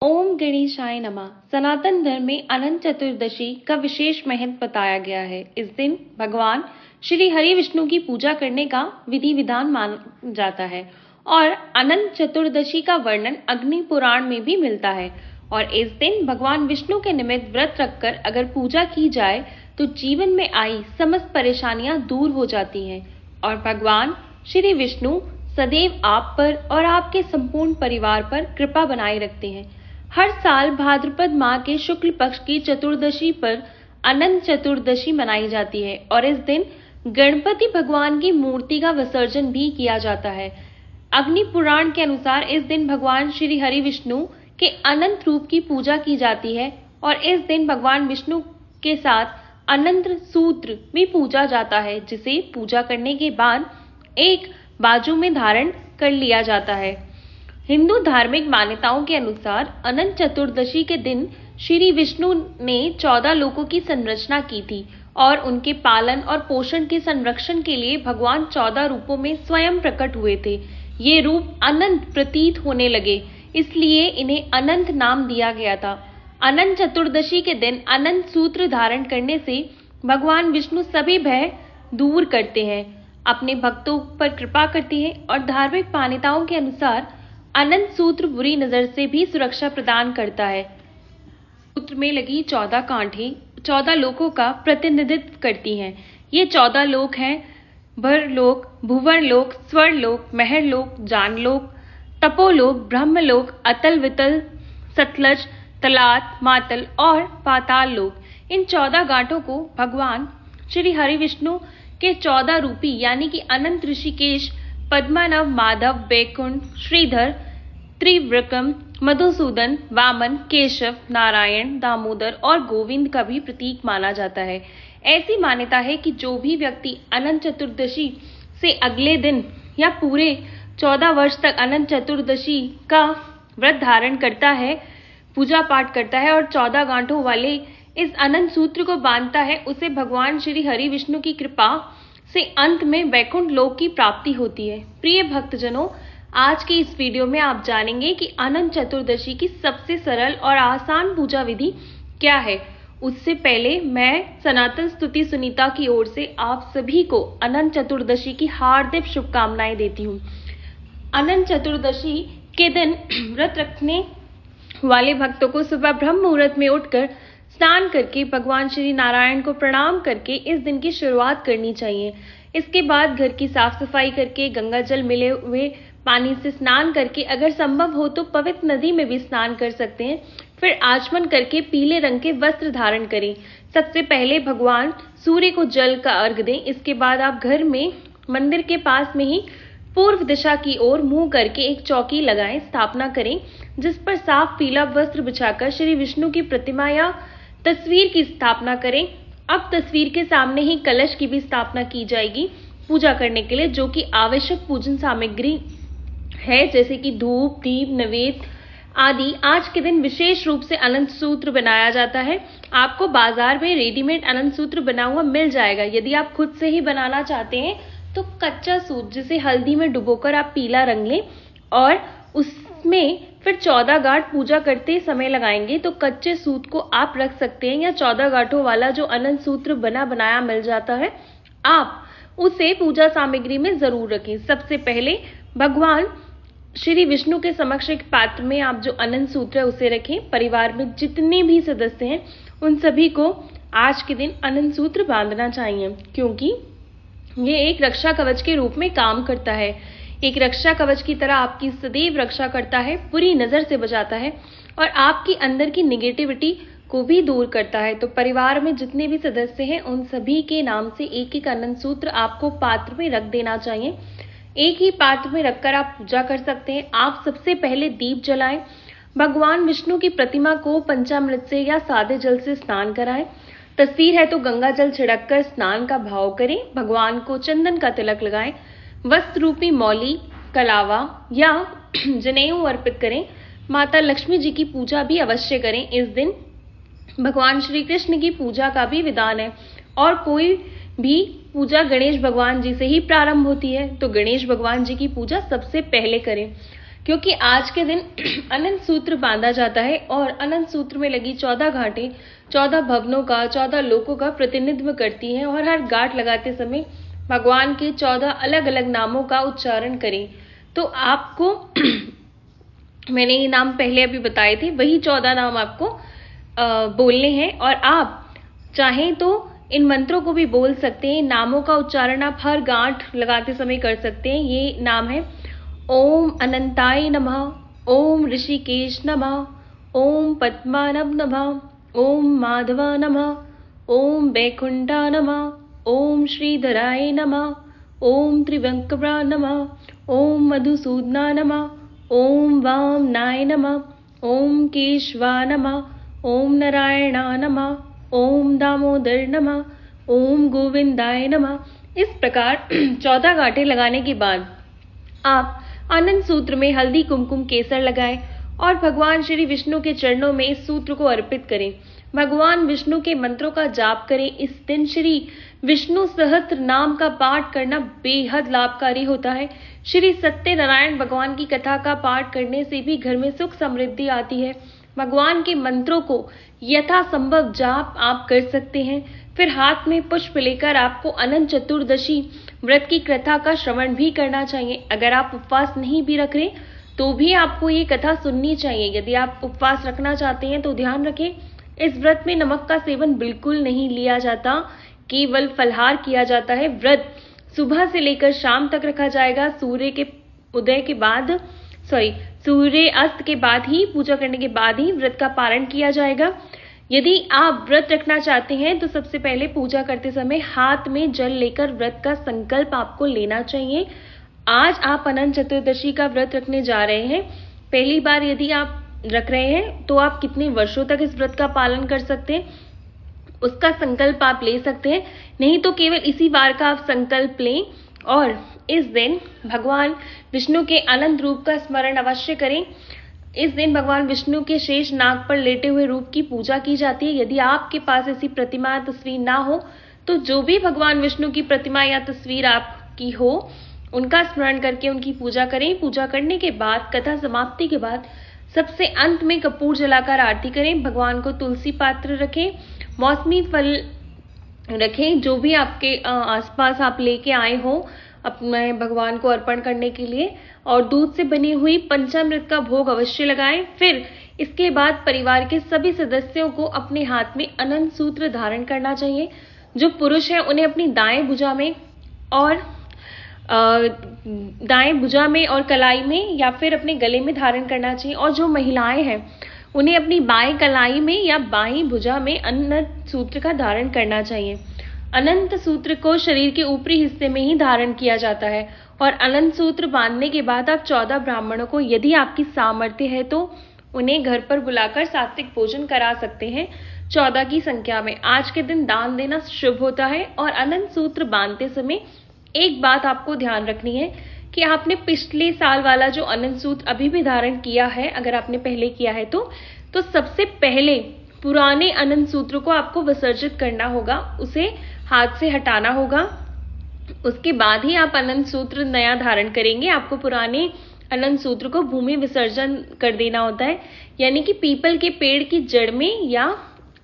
ओम गणेशाय नमः। सनातन धर्म में अनंत चतुर्दशी का विशेष महत्व बताया गया है। इस दिन भगवान श्री हरि विष्णु की पूजा करने का विधि विधान माना जाता है और अनंत चतुर्दशी का वर्णन अग्नि पुराण में भी मिलता है। और इस दिन भगवान विष्णु के निमित्त व्रत रखकर अगर पूजा की जाए तो जीवन में आई समस्त परेशानियां दूर हो जाती हैं और भगवान श्री विष्णु सदैव आप पर और आपके संपूर्ण परिवार पर कृपा बनाए रखते हैं। हर साल भाद्रपद माह के शुक्ल पक्ष की चतुर्दशी पर अनंत चतुर्दशी मनाई जाती है और इस दिन गणपति भगवान की मूर्ति का विसर्जन भी किया जाता है। अग्नि पुराण के अनुसार इस दिन भगवान श्री हरि विष्णु के अनंत रूप की पूजा की जाती है और इस दिन भगवान विष्णु के साथ अनंत सूत्र भी पूजा जाता है, जिसे पूजा करने के बाद एक बाजू में धारण कर लिया जाता है। हिंदू धार्मिक मान्यताओं के अनुसार अनंत चतुर्दशी के दिन श्री विष्णु ने 14 लोकों की संरचना की थी और उनके पालन और पोषण के संरक्षण के लिए भगवान 14 रूपों में स्वयं प्रकट हुए थे। ये रूप अनंत प्रतीत होने लगे, इसलिए इन्हें अनंत नाम दिया गया था। अनंत चतुर्दशी के दिन अनंत सूत्र धारण करने से भगवान विष्णु सभी भय दूर करते हैं, अपने भक्तों पर कृपा करते हैं और धार्मिक मान्यताओं के अनुसार अनंत सूत्र बुरी नजर से भी सुरक्षा प्रदान करता है। सूत्र में लगी 14 कांठें 14 लोकों का प्रतिनिधित्व करती हैं। ये 14 लोक हैं भरलोक, भुवरलोक, स्वर्लोक, महरलोक, जानलोक, तपोलोक, ब्रह्मलोक, अतल वितल, सतलज, तलात, मातल और पाताल लोक। इन 14 गांठों को भगवान श्री हरि विष्णु के 14 रूपी यानी कि अनंत ऋषिकेश, पद्मानव, माधव, बैकुंठ, श्रीधर, त्रिविक्रम, मधुसूदन, वामन, केशव, नारायण, दामोदर और गोविंद का भी प्रतीक माना जाता है। ऐसी मान्यता है कि जो भी व्यक्ति अनंत चतुर्दशी से अगले दिन या पूरे 14 वर्ष तक अनंत चतुर्दशी का व्रत धारण करता है, पूजा पाठ करता है और 14 गांठों वाले इस अनंत सूत्र को बांधता है, उसे भगवान श्री हरि विष्णु की कृपा से अंत में वैकुंठ लोक की प्राप्ति होती है। प्रिय भक्तजनों, आज के इस वीडियो में आप जानेंगे कि अनंत चतुर्दशी की सबसे सरल और आसान पूजा विधि क्या है। उससे पहले मैं सनातन स्तुति सुनीता की ओर से आप सभी को अनंत चतुर्दशी की हार्दिक शुभकामनाएं देती हूँ। अनंत चतुर्दशी के दिन व्रत रखने वाले भक्तों को सुबह ब्रह्म मुहूर्त में उठकर स्नान करके भगवान श्री नारायण को प्रणाम करके इस दिन की शुरुआत करनी चाहिए। इसके बाद घर की साफ सफाई करके गंगा जल मिले हुए पानी से स्नान करके अगर संभव हो तो पवित्र नदी में भी स्नान कर सकते हैं। फिर आचमन करके पीले रंग के वस्त्र धारण करें। सबसे पहले भगवान सूर्य को जल का अर्घ दें। इसके बाद आप घर में मंदिर के पास में ही पूर्व दिशा की ओर मुंह करके एक चौकी लगाएं, स्थापना करें जिस पर साफ पीला वस्त्र बिछाकर श्री विष्णु की प्रतिमा या तस्वीर की स्थापना करें। अब तस्वीर के सामने ही कलश की भी स्थापना की जाएगी पूजा करने के लिए, जो कि आवश्यक पूजन सामग्री है जैसे कि धूप, दीप, नैवेद्य आदि। आज के दिन विशेष रूप से अनंत सूत्र बनाया जाता है। आपको बाजार में रेडीमेड अनंत सूत्र बना हुआ मिल जाएगा। यदि आप खुद से ही बनाना चाहते हैं तो कच्चा सूत जिसे हल्दी में डुबोकर आप पीला रंग लें और उसमें फिर 14 गांठ पूजा करते समय लगाएंगे तो कच्चे सूत को आप रख सकते हैं या 14 गांठों वाला जो अनंत सूत्र बना बनाया मिल जाता है, आप उसे पूजा सामग्री में जरूर रखें। सबसे पहले भगवान श्री विष्णु के समक्ष एक पात्र में आप जो अनंत सूत्र है उसे रखें। परिवार में जितने भी सदस्य हैं उन सभी को आज के दिन अनंत सूत्र बांधना चाहिए, क्योंकि ये एक रक्षा कवच के रूप में काम करता है। एक रक्षा कवच की तरह आपकी सदैव रक्षा करता है, बुरी नजर से बचाता है और आपकी अंदर की निगेटिविटी को भी दूर करता है। तो परिवार में जितने भी सदस्य हैं उन सभी के नाम से एक एक अनंत सूत्र आपको पात्र में रख देना चाहिए। एक ही पात्र में रखकर आप पूजा कर सकते हैं। आप सबसे पहले दीप जलाएं। भगवान विष्णु की प्रतिमा को पंचामृत से या सादे जल से स्नान कराएं। तस्वीर है तो गंगा जल छिड़क कर स्नान का भाव करें। भगवान को चंदन का तिलक लगाएं। वस्त्र रूपी मौली, कलावा या जनेऊ अर्पित करें। माता लक्ष्मी जी की पूजा भी अवश्य करें। इस दिन भगवान श्री कृष्ण की पूजा का भी विधान है और कोई भी पूजा गणेश भगवान जी से ही प्रारंभ होती है, तो गणेश भगवान जी की पूजा सबसे पहले करें। क्योंकि आज के दिन अनंत सूत्र बांधा जाता है और अनंत सूत्र में लगी 14 घाटें 14 भवनों का 14 लोकों का प्रतिनिधित्व करती हैं और हर गांठ लगाते समय भगवान के 14 अलग अलग नामों का उच्चारण करें। तो आपको मैंने ये नाम पहले अभी बताए थे, वही 14 नाम आपको बोलने हैं और आप चाहें तो इन मंत्रों को भी बोल सकते हैं। नामों का उच्चारण आप हर गांठ लगाते समय कर सकते हैं। ये नाम है ओम अनंताय नमः, ओम ऋषिकेश नमः, ओम पद्मानभ नमः, ओम माधवा नमः, ओम वैकुंठा नमः, ओम श्रीधराय नमः, ओम त्रिवंकरा नमः, ओम मधुसूदना नमः, ओम वामनाय नमः, ओम केशवा नमः, ओम नारायणा नमः, ओम दामोदर नमः, ओम गोविंदाय नमः। इस प्रकार 14 गांठें लगाने के बाद आप आनंद सूत्र में हल्दी कुमकुम केसर लगाएं और भगवान श्री विष्णु के चरणों में इस सूत्र को अर्पित करें। भगवान विष्णु के मंत्रों का जाप करें। इस दिन श्री विष्णु सहस्त्र नाम का पाठ करना बेहद लाभकारी होता है। श्री सत्यनारायण भगवान की कथा का पाठ करने से भी घर में सुख समृद्धि आती है। भगवान के मंत्रों को यथासंभव जाप आप कर सकते हैं। फिर हाथ में पुष्प लेकर आपको अनंत चतुर्दशी व्रत की कथा का श्रवण भी करना चाहिए। अगर आप उपवास नहीं भी रख रहे तो भी आपको ये कथा सुननी चाहिए। यदि आप उपवास रखना चाहते हैं तो ध्यान रखें, इस व्रत में नमक का सेवन बिल्कुल नहीं लिया जाता, केवल फलाहार किया जाता है। व्रत सुबह से लेकर शाम तक रखा जाएगा। सूर्य अस्त के बाद ही, पूजा करने के बाद ही व्रत का पारण किया जाएगा। यदि आप व्रत रखना चाहते हैं तो सबसे पहले पूजा करते समय हाथ में जल लेकर व्रत का संकल्प आपको लेना चाहिए। आज आप अनंत चतुर्दशी का व्रत रखने जा रहे हैं। पहली बार यदि आप रख रहे हैं तो आप कितने वर्षों तक इस व्रत का पालन कर सकते हैं, उसका संकल्प आप ले सकते हैं। नहीं तो केवल इसी बार का आप संकल्प लें और इस दिन भगवान विष्णु के अनंत रूप का स्मरण अवश्य करें। इस दिन भगवान विष्णु के शेष नाग पर लेटे हुए रूप की पूजा की जाती है। यदि आपके पास ऐसी प्रतिमा या तस्वीर ना हो तो जो भी भगवान विष्णु की प्रतिमा या तस्वीर आपकी हो उनका स्मरण करके उनकी पूजा करें। पूजा करने के बाद, कथा समाप्ति के बाद सबसे अंत में कपूर जलाकर आरती करें। भगवान को तुलसी पात्र रखें, मौसमी फल रखें, जो भी आपके आसपास आप लेके आए हो अपने भगवान को अर्पण करने के लिए, और दूध से बनी हुई पंचामृत का भोग अवश्य लगाएं। फिर इसके बाद परिवार के सभी सदस्यों को अपने हाथ में अनंत सूत्र धारण करना चाहिए। जो पुरुष हैं उन्हें अपनी दाएं भुजा में और कलाई में या फिर अपने गले में धारण करना चाहिए, और जो महिलाएं हैं उन्हें अपनी बाएं कलाई में या बाईं भुजा में अनंत सूत्र का धारण करना चाहिए। अनंत सूत्र को शरीर के ऊपरी हिस्से में ही धारण किया जाता है और अनंत सूत्र बांधने के बाद आप 14 ब्राह्मणों को, यदि आपकी सामर्थ्य है तो उन्हें घर पर बुलाकर सात्विक भोजन करा सकते हैं 14 की संख्या में। आज के दिन दान देना शुभ होता है। और अनंत सूत्र बांधते समय एक बात आपको ध्यान रखनी है कि आपने पिछले साल वाला जो अनंत सूत्र अभी भी धारण किया है, अगर आपने पहले किया है तो सबसे पहले पुराने अनंत सूत्र को आपको विसर्जित करना होगा, उसे हाथ से हटाना होगा। उसके बाद ही आप अनंत सूत्र नया धारण करेंगे। आपको पुराने अनंत सूत्र को भूमि विसर्जन कर देना होता है, यानी कि पीपल के पेड़ की जड़ में, या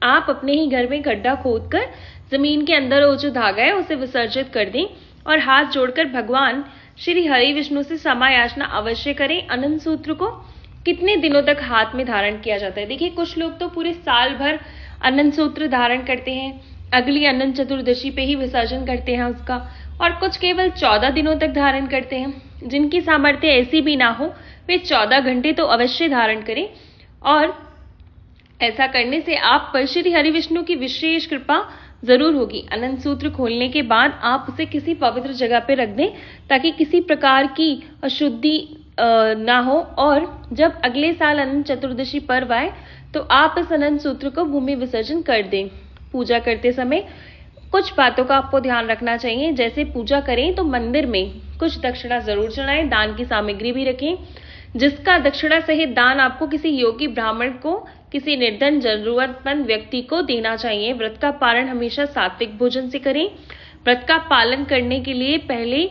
आप अपने ही घर में गड्ढा खोदकर जमीन के अंदर वो जो धागा है उसे विसर्जित कर दें और हाथ जोड़कर भगवान श्री हरि विष्णु से क्षमा याचना अवश्य करें। अनंत सूत्र को कितने दिनों तक हाथ में धारण किया जाता है? देखिए, कुछ लोग तो पूरे साल भर अनंत सूत्र धारण करते हैं, अगली अनंत चतुर्दशी पे ही विसर्जन करते हैं उसका, और कुछ केवल 14 दिनों तक धारण करते हैं। जिनकी सामर्थ्य ऐसी भी ना हो वे 14 घंटे तो अवश्य धारण करें, और ऐसा करने से आप पर श्री हरि विष्णु की विशेष कृपा जरूर होगी। अनंत सूत्र खोलने के बाद आप उसे किसी पवित्र जगह पे रख दें ताकि किसी प्रकार की अशुद्धि ना हो, और जब अगले साल अनंत चतुर्दशी पर्व आए तो आप इस अनंत सूत्र को भूमि विसर्जन कर दें। पूजा करते समय कुछ बातों का आपको ध्यान रखना चाहिए, जैसे पूजा करें तो मंदिर में कुछ दक्षिणा जरूर चढ़ाएं, दान की सामग्री भी रखें, जिसका दक्षिणा सहित दान आपको किसी योगी ब्राह्मण को, किसी निर्धन जरूरतमंद व्यक्ति को देना चाहिए। व्रत का पारण हमेशा सात्विक भोजन से करें। व्रत का पालन करने के लिए पहले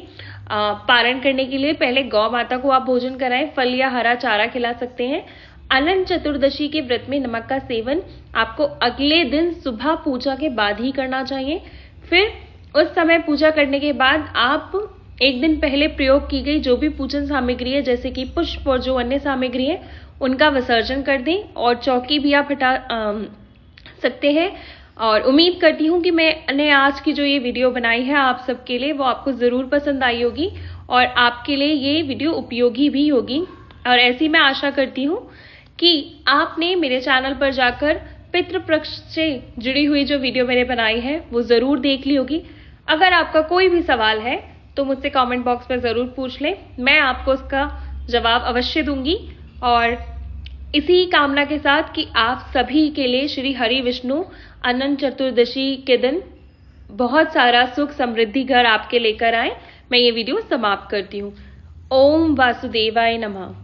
पारण करने के लिए पहले गौ माता को आप भोजन कराएं, फल या हरा चारा खिला सकते हैं। अनंत चतुर्दशी के व्रत में नमक का सेवन आपको अगले दिन सुबह पूजा के बाद ही करना चाहिए। फिर उस समय पूजा करने के बाद आप एक दिन पहले प्रयोग की गई जो भी पूजन सामग्री है, जैसे कि पुष्प और जो अन्य सामग्री है, उनका विसर्जन कर दें और चौकी भी आप हटा सकते हैं। और उम्मीद करती हूँ कि मैंने आज की जो ये वीडियो बनाई है आप सबके लिए, वो आपको ज़रूर पसंद आई होगी और आपके लिए ये वीडियो उपयोगी भी होगी। और ऐसी मैं आशा करती हूँ कि आपने मेरे चैनल पर जाकर पितृपक्ष से जुड़ी हुई जो वीडियो मैंने बनाई है वो ज़रूर देख ली होगी। अगर आपका कोई भी सवाल है तो मुझसे कमेंट बॉक्स में ज़रूर पूछ लें, मैं आपको उसका जवाब अवश्य दूंगी। और इसी कामना के साथ कि आप सभी के लिए श्री हरि विष्णु अनंत चतुर्दशी के दिन बहुत सारा सुख समृद्धि घर आपके लेकर आए, मैं ये वीडियो समाप्त करती हूँ। ओम वासुदेवाय नमः।